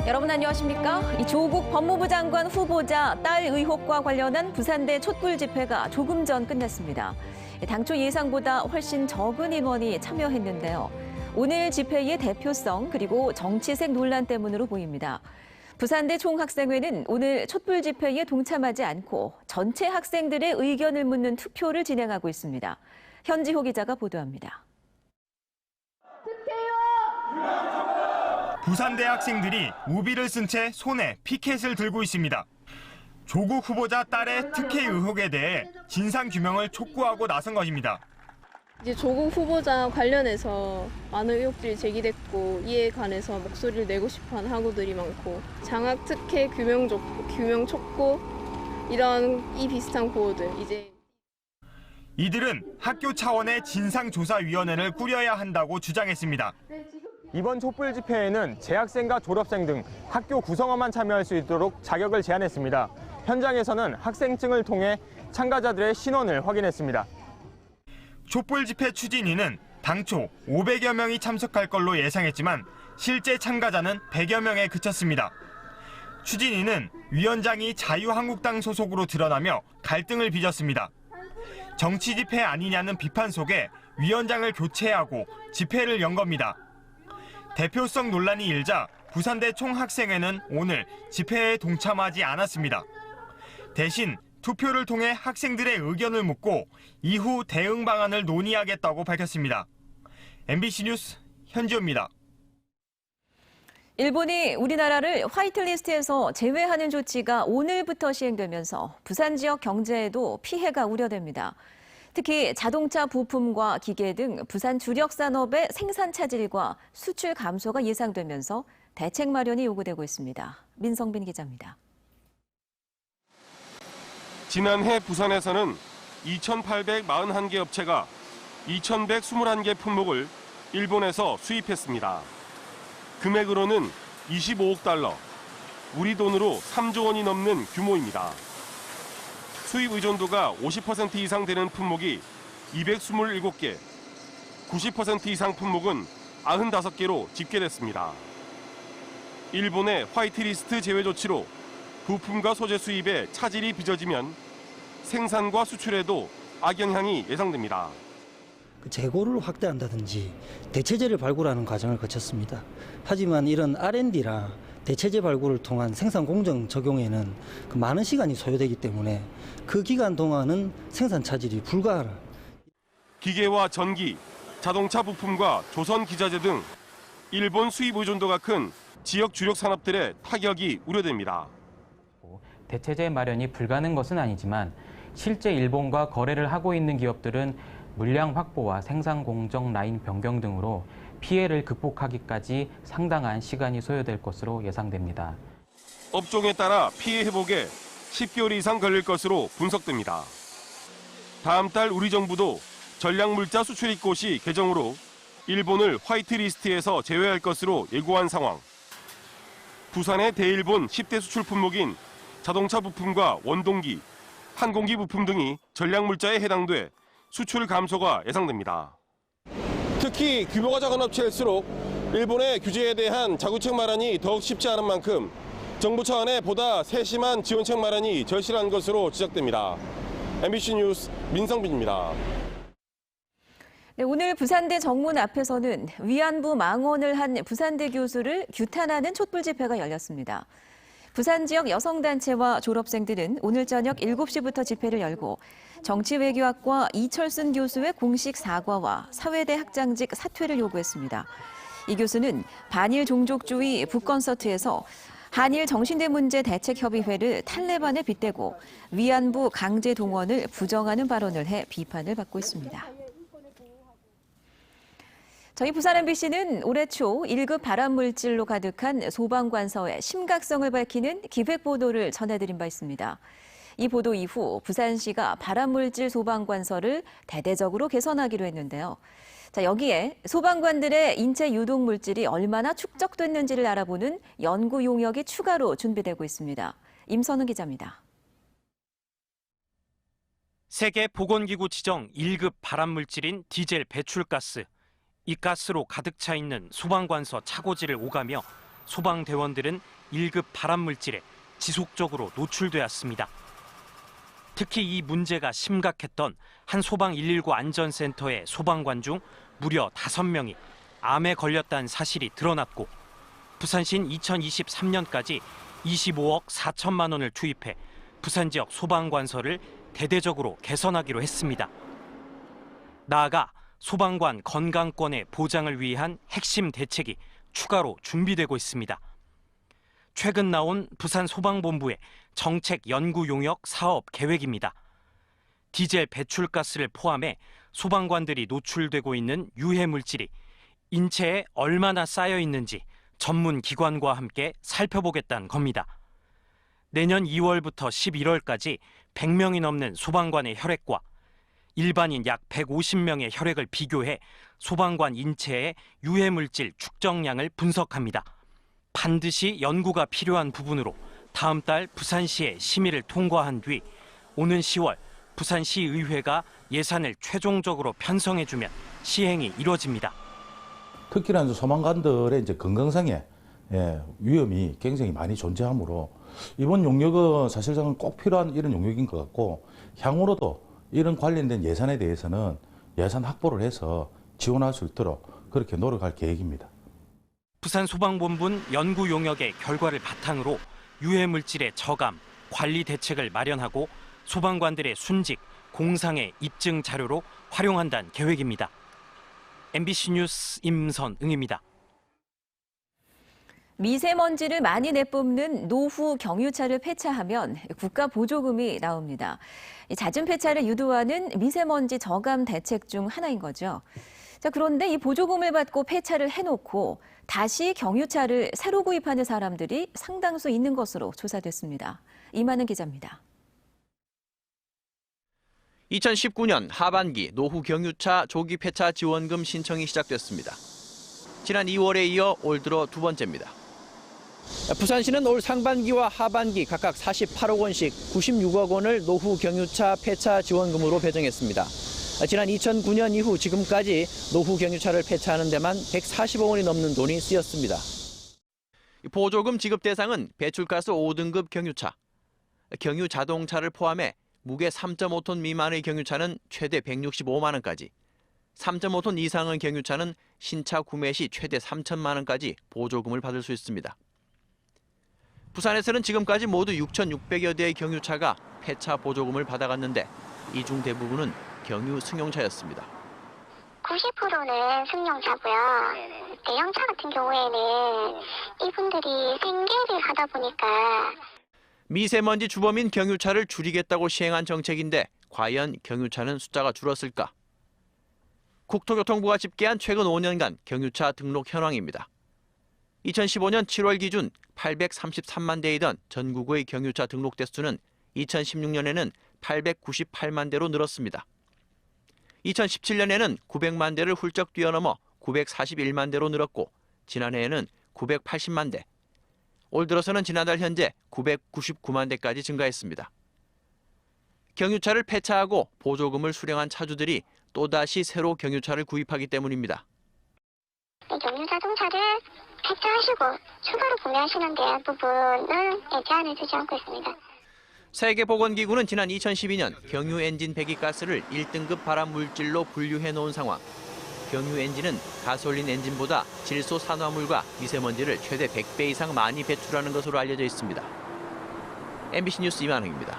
여러분 안녕하십니까? 이 조국 법무부 장관 후보자 딸 의혹과 관련한 부산대 촛불 집회가 조금 전 끝났습니다. 당초 예상보다 훨씬 적은 인원이 참여했는데요. 오늘 집회의 대표성 그리고 정치색 논란 때문으로 보입니다. 부산대 총학생회는 오늘 촛불 집회에 동참하지 않고 전체 학생들의 의견을 묻는 투표를 진행하고 있습니다. 현지호 기자가 보도합니다. 부산대 학생들이 우비를 쓴 채 손에 피켓을 들고 있습니다. 조국 후보자 딸의 특혜 의혹에 대해 진상규명을 촉구하고 나선 것입니다. 이제 조국 후보자 관련해서 많은 의혹들이 제기됐고 이에 관해서 목소리를 내고 싶어하는 학우들이 많고 장학 특혜 규명 촉구 이런 이 비슷한 구호들 이들은 학교 차원의 진상조사위원회를 꾸려야 한다고 주장했습니다. 이번 촛불 집회에는 재학생과 졸업생 등 학교 구성원만 참여할 수 있도록 자격을 제한했습니다. 현장에서는 학생증을 통해 참가자들의 신원을 확인했습니다. 촛불 집회 추진위는 당초 500여 명이 참석할 걸로 예상했지만 실제 참가자는 100여 명에 그쳤습니다. 추진위는 위원장이 자유한국당 소속으로 드러나며 갈등을 빚었습니다. 정치 집회 아니냐는 비판 속에 위원장을 교체하고 집회를 연 겁니다. 대표성 논란이 일자 부산대 총학생회는 오늘 집회에 동참하지 않았습니다. 대신 투표를 통해 학생들의 의견을 묻고 이후 대응 방안을 논의하겠다고 밝혔습니다. MBC 뉴스 현지호입니다. 일본이 우리나라를 화이트리스트에서 제외하는 조치가 오늘부터 시행되면서 부산 지역 경제에도 피해가 우려됩니다. 특히 자동차 부품과 기계 등 부산 주력 산업의 생산 차질과 수출 감소가 예상되면서 대책 마련이 요구되고 있습니다. 민성빈 기자입니다. 지난해 부산에서는 2,841개 업체가 2,121개 품목을 일본에서 수입했습니다. 금액으로는 25억 달러, 우리 돈으로 3조 원이 넘는 규모입니다. 수입 의존도가 50% 이상 되는 품목이 227개, 90% 이상 품목은 95개로 집계됐습니다. 일본의 화이트리스트 제외 조치로 부품과 소재 수입에 차질이 빚어지면 생산과 수출에도 악영향이 예상됩니다. 재고를 확대한다든지 대체재를 발굴하는 과정을 거쳤습니다. 하지만 이런 R&D라 대체재 발굴을 통한 생산 공정 적용에는 많은 시간이 소요되기 때문에 그 기간 동안은 생산 차질이 불가하라. 기계와 전기, 자동차 부품과 조선 기자재 등 일본 수입 의존도가 큰 지역 주력 산업들의 타격이 우려됩니다. 대체재 마련이 불가능한 것은 아니지만 실제 일본과 거래를 하고 있는 기업들은 물량 확보와 생산 공정 라인 변경 등으로 피해를 극복하기까지 상당한 시간이 소요될 것으로 예상됩니다. 업종에 따라 피해 회복에 10개월 이상 걸릴 것으로 분석됩니다. 다음 달 우리 정부도 전략물자 수출 입고시 개정으로 일본을 화이트리스트에서 제외할 것으로 예고한 상황. 부산의 대일본 10대 수출 품목인 자동차 부품과 원동기, 항공기 부품 등이 전략물자에 해당돼 수출 감소가 예상됩니다. 특히 규모가 작은 업체일수록 일본의 규제에 대한 자구책 마련이 더욱 쉽지 않은 만큼 정부 차원의 보다 세심한 지원책 마련이 절실한 것으로 지적됩니다. MBC 뉴스 민성빈입니다. 네, 오늘 부산대 정문 앞에서는 위안부 망언을 한 부산대 교수를 규탄하는 촛불 집회가 열렸습니다. 부산 지역 여성단체와 졸업생들은 오늘 저녁 7시부터 집회를 열고 정치외교학과 이철순 교수의 공식 사과와 사회대 학장직 사퇴를 요구했습니다. 이 교수는 반일 종족주의 북콘서트에서 한일 정신대 문제 대책협의회를 탈레반에 빗대고 위안부 강제 동원을 부정하는 발언을 해 비판을 받고 있습니다. 저희 부산 MBC는 올해 초 1급 발암물질로 가득한 소방관서의 심각성을 밝히는 기획보도를 전해드린 바 있습니다. 이 보도 이후 부산시가 발암물질 소방관서를 대대적으로 개선하기로 했는데요. 자, 여기에 소방관들의 인체 유독물질이 얼마나 축적됐는지를 알아보는 연구 용역이 추가로 준비되고 있습니다. 임선우 기자입니다. 세계보건기구 지정 1급 발암물질인 디젤 배출가스. 이 가스로 가득 차 있는 소방관서 차고지를 오가며 소방대원들은 1급 발암물질에 지속적으로 노출되었습니다. 특히 이 문제가 심각했던 한 소방 119 안전센터의 소방관 중 무려 5명이 암에 걸렸다는 사실이 드러났고 부산시는 2023년까지 25억 4천만 원을 투입해 부산 지역 소방관서를 대대적으로 개선하기로 했습니다. 나아가 소방관 건강권의 보장을 위한 핵심 대책이 추가로 준비되고 있습니다. 최근 나온 부산 소방본부의 정책 연구 용역 사업 계획입니다. 디젤 배출가스를 포함해 소방관들이 노출되고 있는 유해 물질이 인체에 얼마나 쌓여 있는지 전문 기관과 함께 살펴보겠다는 겁니다. 내년 2월부터 11월까지 100명이 넘는 소방관의 혈액과 일반인 약 150명의 혈액을 비교해 소방관 인체의 유해 물질 축적량을 분석합니다. 반드시 연구가 필요한 부분으로 다음 달 부산시의 심의를 통과한 뒤 오는 10월 부산시의회가 예산을 최종적으로 편성해주면 시행이 이뤄집니다. 특히나 이제 소방관들의 이제 건강상의 위험이 굉장히 많이 존재하므로 이번 용역은 사실상 꼭 필요한 이런 용역인 것 같고 향후로도 이런 관련된 예산에 대해서는 예산 확보를 해서 지원할 수 있도록 그렇게 노력할 계획입니다. 부산소방본부는 연구 용역의 결과를 바탕으로 유해 물질의 저감, 관리 대책을 마련하고 소방관들의 순직, 공상의 입증 자료로 활용한다는 계획입니다. MBC 뉴스 임선응입니다. 미세먼지를 많이 내뿜는 노후 경유차를 폐차하면 국가 보조금이 나옵니다. 잦은 폐차를 유도하는 미세먼지 저감 대책 중 하나인 거죠. 자, 그런데 이 보조금을 받고 폐차를 해놓고 다시 경유차를 새로 구입하는 사람들이 상당수 있는 것으로 조사됐습니다. 이만은 기자입니다. 2019년 하반기 노후 경유차 조기 폐차 지원금 신청이 시작됐습니다. 지난 2월에 이어 올 들어 두 번째입니다. 부산시는 올 상반기와 하반기 각각 48억 원씩 96억 원을 노후 경유차 폐차 지원금으로 배정했습니다. 지난 2009년 이후 지금까지 노후 경유차를 폐차하는 데만 140억 원이 넘는 돈이 쓰였습니다. 보조금 지급 대상은 배출가스 5등급 경유차, 경유 자동차를 포함해 무게 3.5톤 미만의 경유차는 최대 165만 원까지, 3.5톤 이상의 경유차는 신차 구매 시 최대 3천만 원까지 보조금을 받을 수 있습니다. 부산에서는 지금까지 모두 6,600여 대의 경유차가 폐차 보조금을 받아갔는데 이 중 대부분은 경유 승용차였습니다. 90%는 승용차고요. 대형차 같은 경우에는 이분들이 생계를 하다 보니까 미세먼지 주범인 경유차를 줄이겠다고 시행한 정책인데 과연 경유차는 숫자가 줄었을까? 국토교통부가 집계한 최근 5년간 경유차 등록 현황입니다. 2015년 7월 기준 833만 대이던 전국의 경유차 등록 대수는 2016년에는 898만 대로 늘었습니다. 2017년에는 900만 대를 훌쩍 뛰어넘어 941만 대로 늘었고 지난해에는 980만 대, 올 들어서는 지난달 현재 999만 대까지 증가했습니다. 경유차를 폐차하고 보조금을 수령한 차주들이 또다시 새로 경유차를 구입하기 때문입니다. 경유 자동차를 폐차하시고 추가로 구매하시는 부분은 제한을 두지 않고 있습니다. 세계보건기구는 지난 2012년 경유 엔진 배기가스를 1등급 발암 물질로 분류해 놓은 상황. 경유 엔진은 가솔린 엔진보다 질소 산화물과 미세먼지를 최대 100배 이상 많이 배출하는 것으로 알려져 있습니다. MBC 뉴스 이만흥입니다.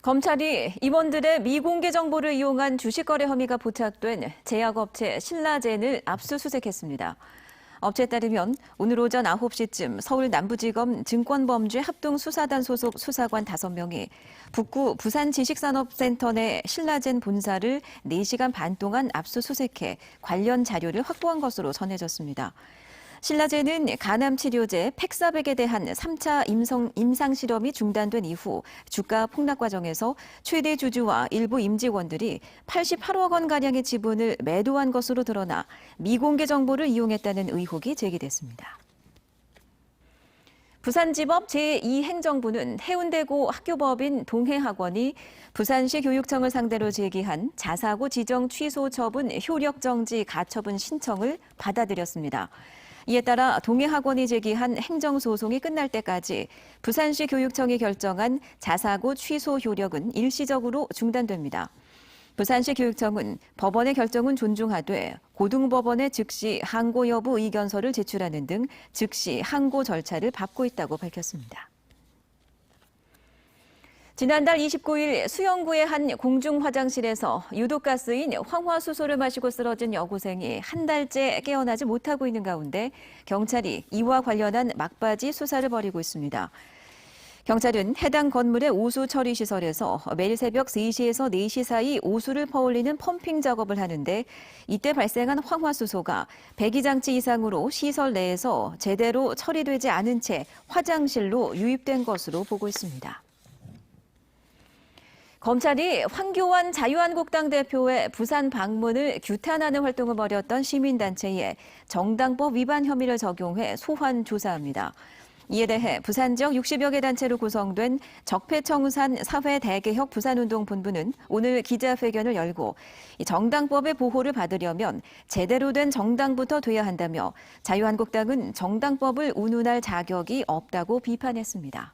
검찰이 임원들의 미공개 정보를 이용한 주식거래 혐의가 포착된 제약업체 신라젠을 압수수색했습니다. 업체에 따르면 오늘 오전 9시쯤 서울 남부지검 증권범죄합동수사단 소속 수사관 5명이 북구 부산지식산업센터 내 신라젠 본사를 4시간 반 동안 압수수색해 관련 자료를 확보한 것으로 전해졌습니다. 신라젠은 간암치료제 팩사백에 대한 3차 임상실험이 중단된 이후 주가 폭락 과정에서 최대 주주와 일부 임직원들이 88억 원가량의 지분을 매도한 것으로 드러나 미공개 정보를 이용했다는 의혹이 제기됐습니다. 부산지법 제2행정부는 해운대고 학교법인 동해학원이 부산시 교육청을 상대로 제기한 자사고 지정 취소 처분 효력정지 가처분 신청을 받아들였습니다. 이에 따라 동해학원이 제기한 행정소송이 끝날 때까지 부산시 교육청이 결정한 자사고 취소 효력은 일시적으로 중단됩니다. 부산시 교육청은 법원의 결정은 존중하되 고등법원에 즉시 항고 여부 의견서를 제출하는 등 즉시 항고 절차를 밟고 있다고 밝혔습니다. 지난달 29일 수영구의 한 공중 화장실에서 유독가스인 황화수소를 마시고 쓰러진 여고생이 한 달째 깨어나지 못하고 있는 가운데 경찰이 이와 관련한 막바지 수사를 벌이고 있습니다. 경찰은 해당 건물의 오수 처리 시설에서 매일 새벽 3시에서 4시 사이 오수를 퍼올리는 펌핑 작업을 하는데 이때 발생한 황화수소가 배기장치 이상으로 시설 내에서 제대로 처리되지 않은 채 화장실로 유입된 것으로 보고 있습니다. 검찰이 황교안 자유한국당 대표의 부산 방문을 규탄하는 활동을 벌였던 시민단체에 정당법 위반 혐의를 적용해 소환 조사합니다. 이에 대해 부산 지역 60여 개 단체로 구성된 적폐청산 사회대개혁 부산운동본부는 오늘 기자회견을 열고 정당법의 보호를 받으려면 제대로 된 정당부터 돼야 한다며 자유한국당은 정당법을 운운할 자격이 없다고 비판했습니다.